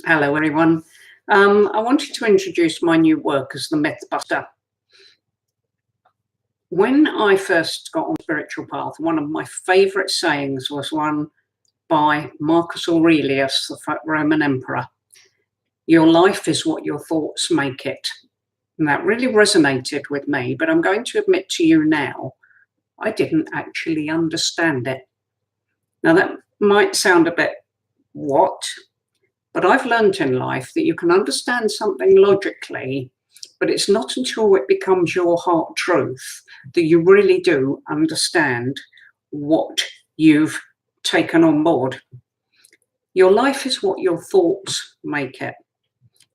Hello, everyone. I wanted to introduce my new work as the Mythbuster. When I first got on the spiritual path, one of my favourite sayings was one by Marcus Aurelius, the Roman emperor. Your life is what your thoughts make it. And that really resonated with me, but I'm going to admit to you now, I didn't actually understand it. Now that might sound a bit, what? But I've learned in life that you can understand something logically, but it's not until it becomes your heart truth that you really do understand what you've taken on board. Your life is what your thoughts make it.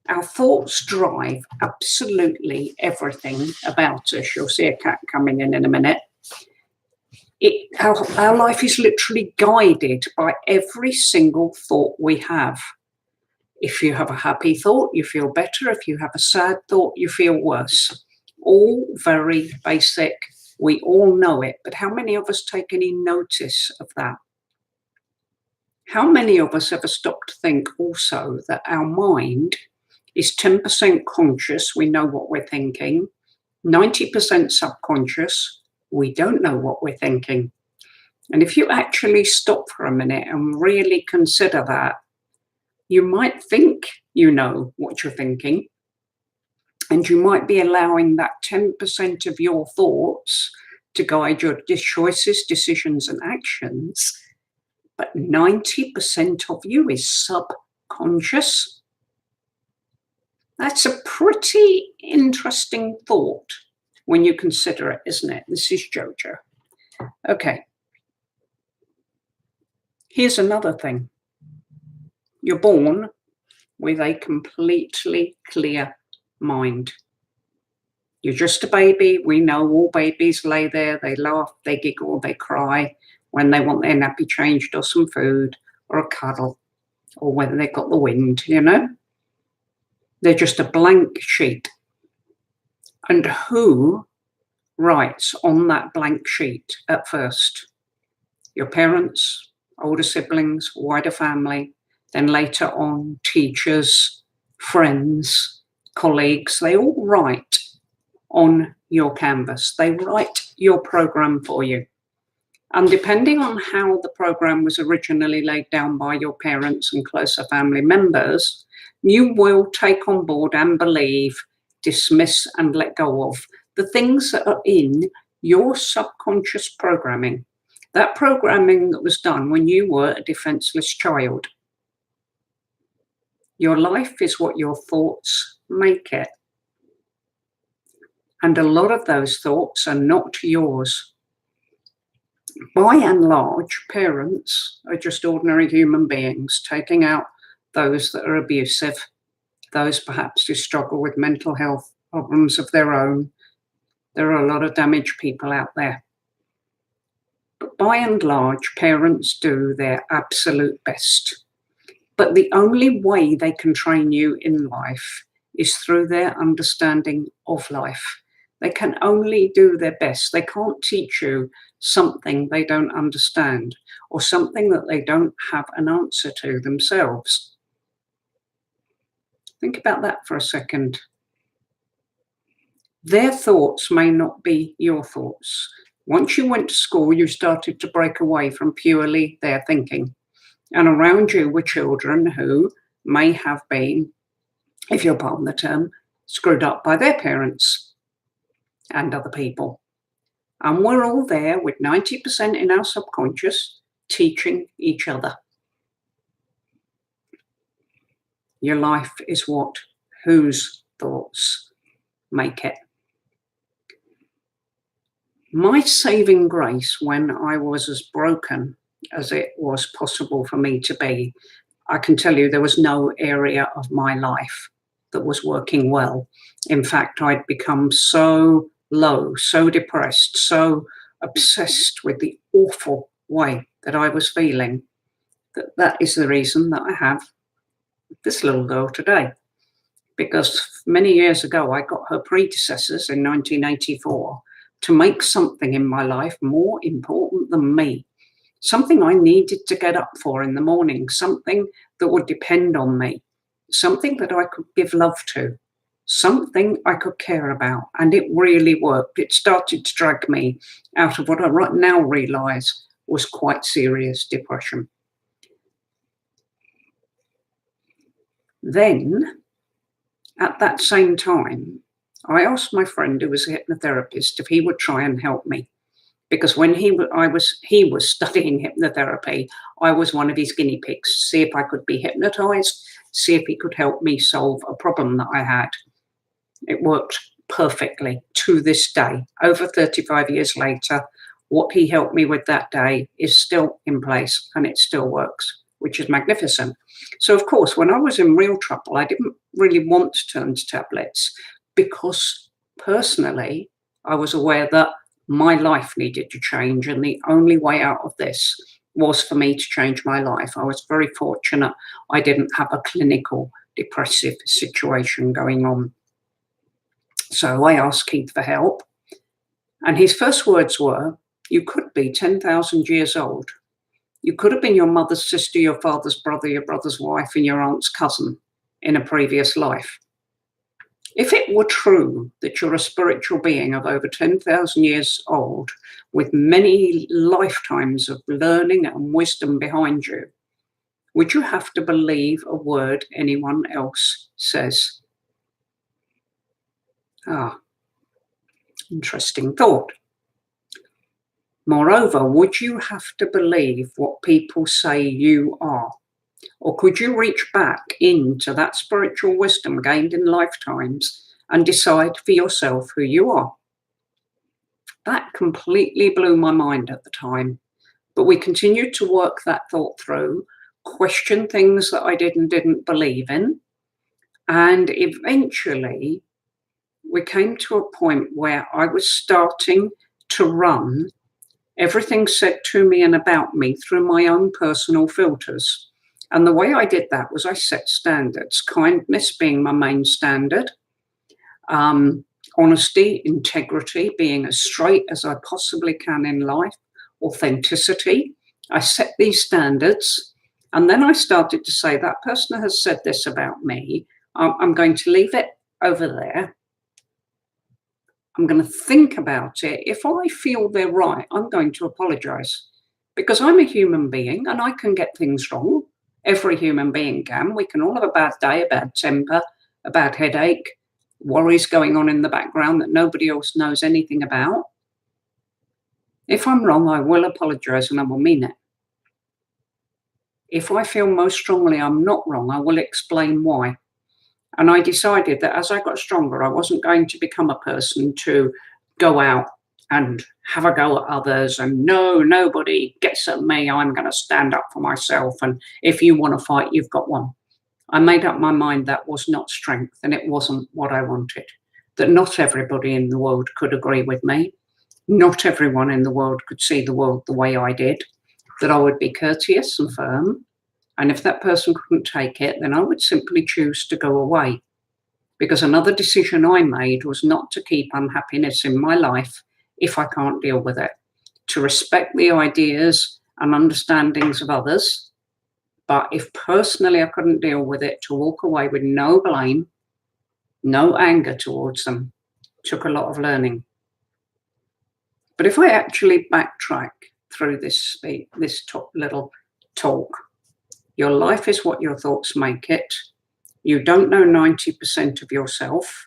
Our thoughts drive absolutely everything about us. You'll see a cat coming in a minute. Our life is literally guided by every single thought we have. If you have a happy thought, you feel better. If you have a sad thought, you feel worse. All very basic. We all know it. But how many of us take any notice of that? How many of us ever stop to think also that our mind is 10% conscious, we know what we're thinking, 90% subconscious, we don't know what we're thinking. And if you actually stop for a minute and really consider that, you might think you know what you're thinking, and you might be allowing that 10% of your thoughts to guide your choices, decisions, and actions, but 90% of you is subconscious. That's a pretty interesting thought when you consider it, isn't it? This is Jojo. Okay. Here's another thing. You're born with a completely clear mind. You're just a baby. We know all babies lay there, they laugh, they giggle, they cry when they want their nappy changed or some food or a cuddle or whether they've got the wind, you know? They're just a blank sheet. And who writes on that blank sheet at first? Your parents, older siblings, wider family, then later on teachers, friends, colleagues. They all write on your canvas. They write your program for you. And depending on how the program was originally laid down by your parents and closer family members, you will take on board and believe, dismiss and let go of the things that are in your subconscious programming. That programming that was done when you were a defenseless child. Your life is what your thoughts make it. And a lot of those thoughts are not yours. By and large, parents are just ordinary human beings, taking out those that are abusive, those perhaps who struggle with mental health problems of their own. There are a lot of damaged people out there. But by and large, parents do their absolute best. But the only way they can train you in life is through their understanding of life. They can only do their best. They can't teach you something they don't understand or something that they don't have an answer to themselves. Think about that for a second. Their thoughts may not be your thoughts. Once you went to school, you started to break away from purely their thinking. And around you were children who may have been, if you'll pardon the term, screwed up by their parents and other people. And we're all there with 90% in our subconscious teaching each other. Your life is what whose thoughts make it. My saving grace when I was as broken as it was possible for me to be, I can tell you there was no area of my life that was working well. In fact, I'd become so low, so depressed, so obsessed with the awful way that I was feeling, that is the reason that I have this little girl today. Because many years ago, I got her predecessors in 1984 to make something in my life more important than me. Something I needed to get up for in the morning, something that would depend on me. something that I could give love to, something I could care about. And it really worked. It started to drag me out of what I right now realise was quite serious depression. Then, at that same time, I asked my friend who was a hypnotherapist if he would try and help me. Because when he was studying hypnotherapy, I was one of his guinea pigs to see if I could be hypnotized, see if he could help me solve a problem that I had. It worked perfectly to this day. Over 35 years later, what he helped me with that day is still in place and it still works, which is magnificent. So, of course, when I was in real trouble, I didn't really want to turn to tablets because personally, I was aware that my life needed to change, and the only way out of this was for me to change my life. I was very fortunate I didn't have a clinical depressive situation going on. So I asked Keith for help, and his first words were, "You could be 10,000 years old. You could have been your mother's sister, your father's brother, your brother's wife, and your aunt's cousin in a previous life. If it were true that you're a spiritual being of over 10,000 years old with many lifetimes of learning and wisdom behind you, would you have to believe a word anyone else says?" Interesting thought. Moreover, would you have to believe what people say you are? Or could you reach back into that spiritual wisdom gained in lifetimes and decide for yourself who you are? That completely blew my mind at the time. But we continued to work that thought through, question things that I didn't believe in. And eventually, we came to a point where I was starting to run everything said to me and about me through my own personal filters. And the way I did that was I set standards, kindness being my main standard, honesty, integrity, being as straight as I possibly can in life, authenticity. I set these standards, and then I started to say, that person has said this about me. I'm going to leave it over there. I'm going to think about it. If I feel they're right, I'm going to apologize, because I'm a human being and I can get things wrong. Every human being can. We can all have a bad day, a bad temper, a bad headache, worries going on in the background that nobody else knows anything about. If I'm wrong, I will apologize and I will mean it. If I feel most strongly I'm not wrong, I will explain why. And I decided that as I got stronger, I wasn't going to become a person to go out and have a go at others and no, nobody gets at me. I'm going to stand up for myself. And if you want to fight, you've got one. I made up my mind that was not strength and it wasn't what I wanted. That not everybody in the world could agree with me. Not everyone in the world could see the world the way I did. That I would be courteous and firm. And if that person couldn't take it, then I would simply choose to go away. Because another decision I made was not to keep unhappiness in my life if I can't deal with it. To respect the ideas and understandings of others. But if personally I couldn't deal with it, to walk away with no blame, no anger towards them, took a lot of learning. But if I actually backtrack through this little talk, your life is what your thoughts make it. You don't know 90% of yourself.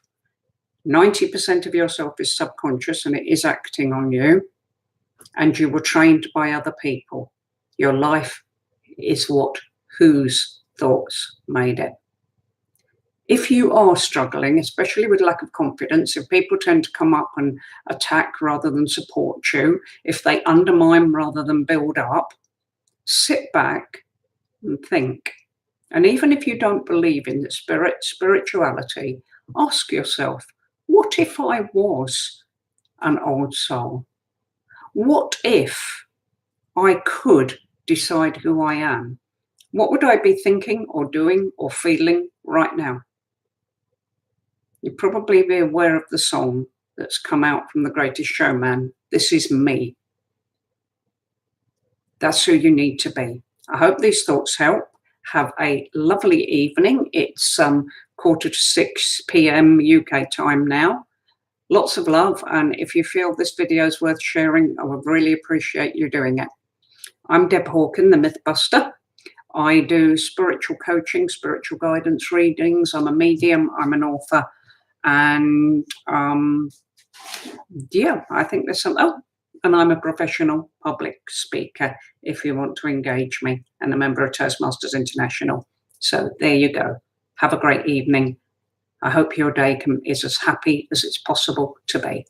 90% of yourself is subconscious and it is acting on you. And you were trained by other people. Your life is whose thoughts made it. If you are struggling, especially with lack of confidence, if people tend to come up and attack rather than support you, if they undermine rather than build up, sit back and think. And even if you don't believe in the spirituality, ask yourself, what if I was an old soul? What if I could decide who I am? What would I be thinking or doing or feeling right now? You'd probably be aware of the song that's come out from The Greatest Showman, "This Is Me." That's who you need to be. I hope these thoughts help. Have a lovely evening. It's 5:45 p.m. UK time now. Lots of love, and if you feel this video is worth sharing, I would really appreciate you doing it. I'm Deb Hawken, the Mythbuster. I do spiritual coaching, spiritual guidance readings. I'm a medium, I'm an author, and yeah, I think there's some, and I'm a professional public speaker if you want to engage me, and a member of Toastmasters International. So there you go. Have a great evening. I hope your day is as happy as it's possible to be.